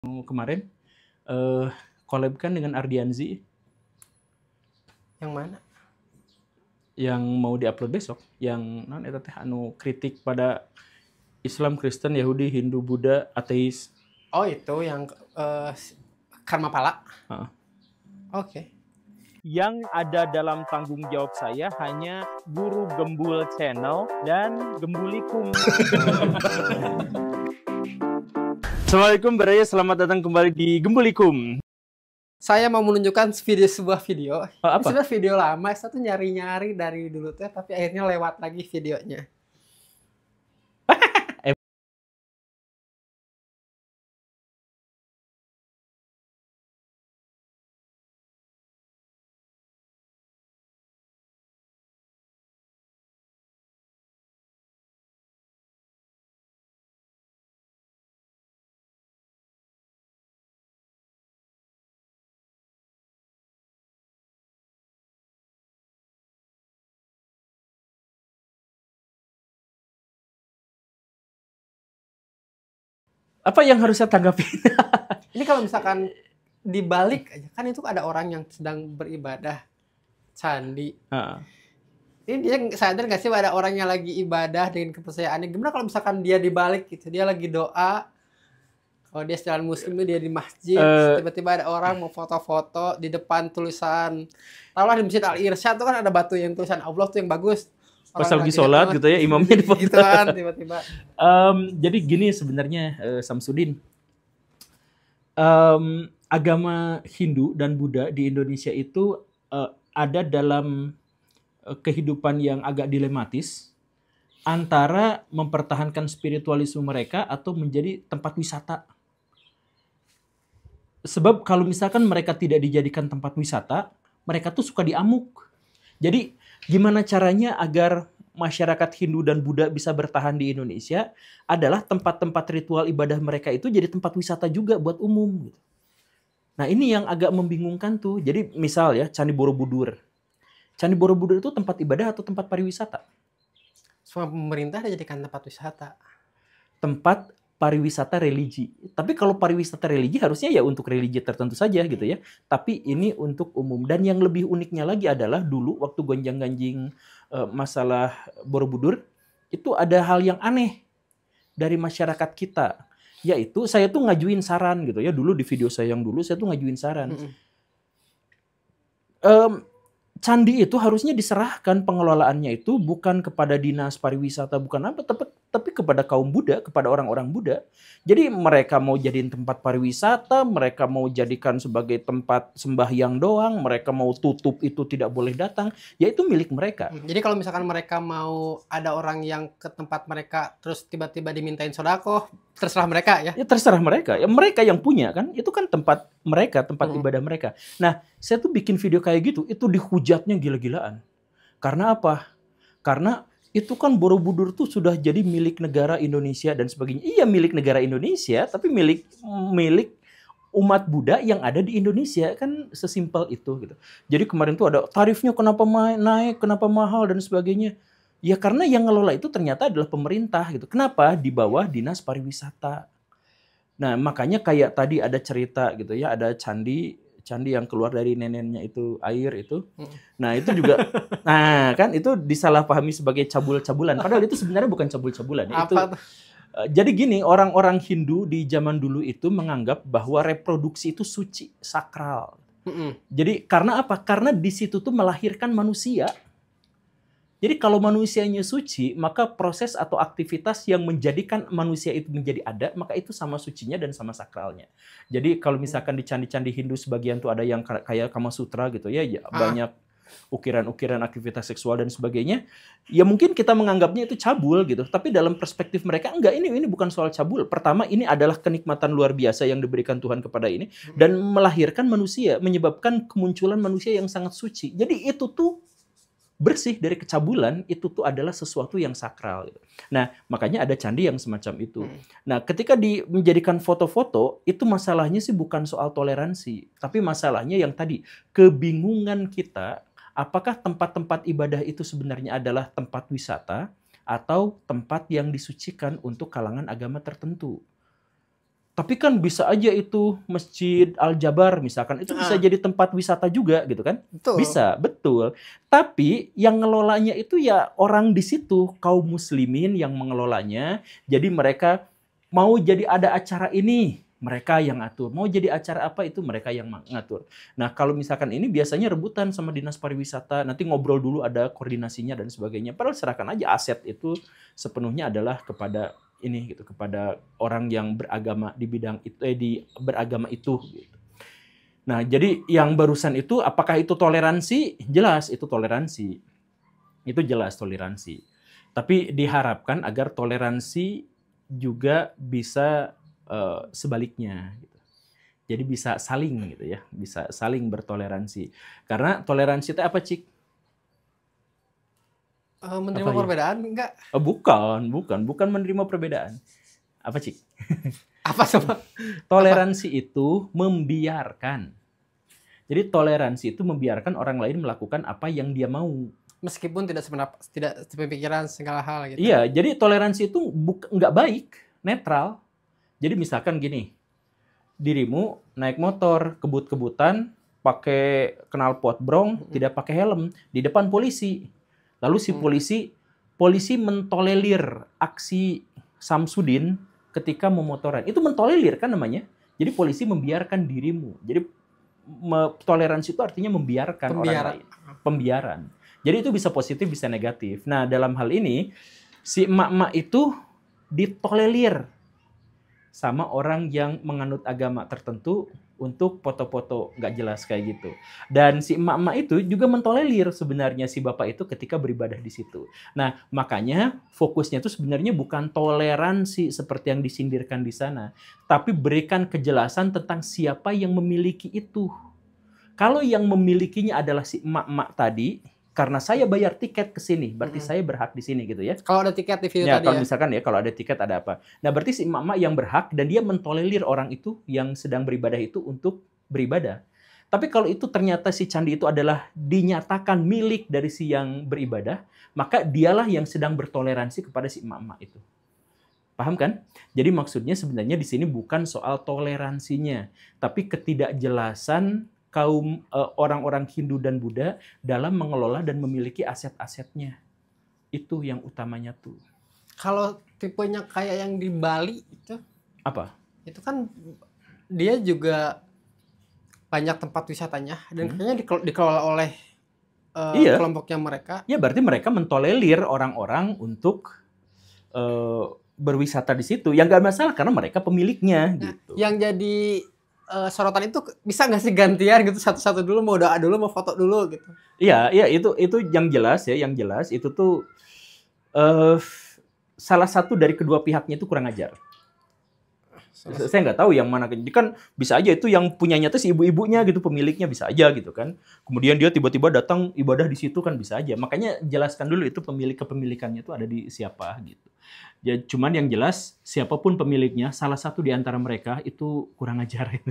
Kemarin collab kan dengan Ardianzi Yang mana? yang mau diupload besok, yang non eta teh anu kritik pada Islam, Kristen, Yahudi, Hindu, Buddha, ateis. Oh itu yang Karma Pala. Heeh. Oke. Yang ada dalam tanggung jawab saya hanya Guru Gembul Channel dan Gembulikum. Assalamualaikum Baraya, selamat datang kembali di Gembulikum. Saya mau menunjukkan sebuah video. Apa? Ini sebenarnya video lama, saya tuh nyari-nyari dari dulu tuh, tapi akhirnya lewat lagi videonya. Apa yang harus saya tanggapi? Ini kalau misalkan dibalik aja, kan itu ada orang yang sedang beribadah candi. Ini dia sadar nggak sih ada orang yang lagi ibadah dengan kepercayaannya? Gimana kalau misalkan dia dibalik gitu, dia lagi doa, kalau dia jalan muslim dia di masjid, tiba-tiba ada orang mau foto-foto di depan tulisan, taruhlah di masjid Al Irsyad tuh kan ada batu yang tulisan Allah tuh yang bagus. Pas lagi sholat gitu ya, imamnya di foto. Gitu kan tiba-tiba. Jadi gini sebenarnya Samsudin, agama Hindu dan Buddha di Indonesia itu ada dalam kehidupan yang agak dilematis antara mempertahankan spiritualisme mereka atau menjadi tempat wisata. Sebab kalau misalkan mereka tidak dijadikan tempat wisata, mereka tuh suka diamuk. Jadi gimana caranya agar masyarakat Hindu dan Buddha bisa bertahan di Indonesia adalah tempat-tempat ritual ibadah mereka itu jadi tempat wisata juga buat umum. Nah ini yang agak membingungkan tuh. Jadi misal ya Candi Borobudur. Candi Borobudur itu tempat ibadah atau tempat pariwisata? Semua pemerintah dijadikan tempat wisata. Tempat pariwisata religi. Tapi kalau pariwisata religi harusnya ya untuk religi tertentu saja gitu ya. Tapi ini untuk umum. Dan yang lebih uniknya lagi adalah dulu waktu gonjang-ganjing masalah Borobudur, itu ada hal yang aneh dari masyarakat kita. Yaitu saya tuh ngajuin saran gitu ya. Dulu di video saya yang dulu saya tuh ngajuin saran. Candi itu harusnya diserahkan pengelolaannya itu bukan kepada dinas pariwisata, bukan apa, tapi kepada kaum Buddha, kepada orang-orang Buddha. Jadi mereka mau jadiin tempat pariwisata, mereka mau jadikan sebagai tempat sembahyang doang, mereka mau tutup itu tidak boleh datang, ya itu milik mereka. Jadi kalau misalkan mereka mau ada orang yang ke tempat mereka terus tiba-tiba dimintain sodako, terserah mereka ya? Ya terserah mereka, ya mereka yang punya kan, itu kan tempat mereka, tempat ibadah mereka. Nah, saya tuh bikin video kayak gitu, itu dihujatnya gila-gilaan. Karena apa? Karena itu kan Borobudur tuh sudah jadi milik negara Indonesia dan sebagainya. Iya milik negara Indonesia, tapi milik umat Buddha yang ada di Indonesia, kan sesimpel itu gitu. Jadi kemarin tuh ada tarifnya kenapa naik, kenapa mahal dan sebagainya. Ya karena yang ngelola itu ternyata adalah pemerintah gitu. Kenapa? Di bawah Dinas Pariwisata. Nah, makanya kayak tadi ada cerita gitu ya, ada candi yang keluar dari neneknya itu air itu. Nah, itu juga nah, kan itu disalahpahami sebagai cabul-cabulan. Padahal itu sebenarnya bukan cabul-cabulan. Itu jadi gini, orang-orang Hindu di zaman dulu itu menganggap bahwa reproduksi itu suci, sakral. Jadi karena apa? Karena di situ tuh melahirkan manusia. Jadi kalau manusianya suci, maka proses atau aktivitas yang menjadikan manusia itu menjadi ada, maka itu sama sucinya dan sama sakralnya. Jadi kalau misalkan di candi-candi Hindu sebagian tuh ada yang kayak Kama Sutra gitu ya, banyak ukiran-ukiran aktivitas seksual dan sebagainya. Ya mungkin kita menganggapnya itu cabul gitu, tapi dalam perspektif mereka enggak, ini bukan soal cabul. Pertama, ini adalah kenikmatan luar biasa yang diberikan Tuhan kepada ini dan melahirkan manusia, menyebabkan kemunculan manusia yang sangat suci. Jadi itu tuh bersih dari kecabulan, itu tuh adalah sesuatu yang sakral. Nah, makanya ada candi yang semacam itu. Nah, ketika menjadikan foto-foto, itu masalahnya sih bukan soal toleransi, tapi masalahnya yang tadi, kebingungan kita, apakah tempat-tempat ibadah itu sebenarnya adalah tempat wisata, atau tempat yang disucikan untuk kalangan agama tertentu. Tapi kan bisa aja itu Masjid Al-Jabar misalkan, itu bisa jadi tempat wisata juga gitu kan? Betul. Bisa, betul. Tapi yang ngelolanya itu ya orang di situ, kaum muslimin yang mengelolanya. Jadi mereka mau jadi ada acara ini, mereka yang ngatur. Mau jadi acara apa itu mereka yang ngatur. Nah, kalau misalkan ini biasanya rebutan sama dinas pariwisata, nanti ngobrol dulu ada koordinasinya dan sebagainya. Padahal serahkan aja aset itu sepenuhnya adalah kepada ini gitu, kepada orang yang beragama di bidang itu beragama itu gitu. Nah, jadi yang barusan itu apakah itu toleransi? Jelas itu toleransi. Itu jelas toleransi. Tapi diharapkan agar toleransi juga bisa sebaliknya gitu. Jadi bisa saling gitu ya, bisa saling bertoleransi. Karena toleransi itu apa, Cik? Menerima perbedaan enggak? Bukan menerima perbedaan. Apa, Cik? Apa coba? Toleransi itu membiarkan. Jadi toleransi itu membiarkan orang lain melakukan apa yang dia mau. Meskipun tidak sepemikiran segala hal gitu. Iya, jadi toleransi itu nggak baik, netral. Jadi misalkan gini, dirimu naik motor kebut-kebutan, pakai knalpot brong, tidak pakai helm, di depan polisi. Lalu si polisi mentolerir aksi Samsudin ketika memotoran. Itu mentolerir kan namanya. Jadi polisi membiarkan dirimu. Jadi toleransi itu artinya membiarkan orang lain. Pembiaran. Jadi itu bisa positif, bisa negatif. Nah, dalam hal ini si emak-emak itu ditolerir sama orang yang menganut agama tertentu untuk foto-foto nggak jelas kayak gitu. Dan si emak-emak itu juga mentolerir sebenarnya si bapak itu ketika beribadah di situ. Nah, makanya fokusnya itu sebenarnya bukan toleransi seperti yang disindirkan di sana, tapi berikan kejelasan tentang siapa yang memiliki itu. Kalau yang memilikinya adalah si emak-emak tadi, karena saya bayar tiket ke sini, berarti saya berhak di sini gitu ya. Kalau ada tiket di video ya, tadi kalau misalkan ya, kalau ada tiket ada apa. Nah, berarti si emak-emak yang berhak dan dia mentolerir orang itu yang sedang beribadah itu untuk beribadah. Tapi kalau itu ternyata si candi itu adalah dinyatakan milik dari si yang beribadah, maka dialah yang sedang bertoleransi kepada si emak-emak itu. Paham kan? Jadi maksudnya sebenarnya di sini bukan soal toleransinya, tapi ketidakjelasan kaum orang-orang Hindu dan Buddha dalam mengelola dan memiliki aset-asetnya. Itu yang utamanya tuh. Kalau tipenya kayak yang di Bali itu apa? Itu kan dia juga banyak tempat wisatanya dan kayaknya dikelola oleh kelompoknya mereka. Iya, berarti mereka mentolerir orang-orang untuk berwisata di situ. Yang nggak masalah karena mereka pemiliknya. Nah, gitu. Yang jadi sorotan itu bisa nggak sih gantian gitu, satu-satu dulu, mau doa dulu, mau foto dulu gitu? Iya, itu yang jelas ya, yang jelas itu tuh salah satu dari kedua pihaknya itu kurang ajar. Saya nggak tahu yang mana, kan bisa aja itu yang punyanya tuh si ibu-ibunya gitu, pemiliknya bisa aja gitu kan. Kemudian dia tiba-tiba datang ibadah di situ kan bisa aja. Makanya jelaskan dulu itu kepemilikannya itu ada di siapa gitu. Ya, cuman yang jelas siapapun pemiliknya, salah satu di antara mereka itu kurang ajar.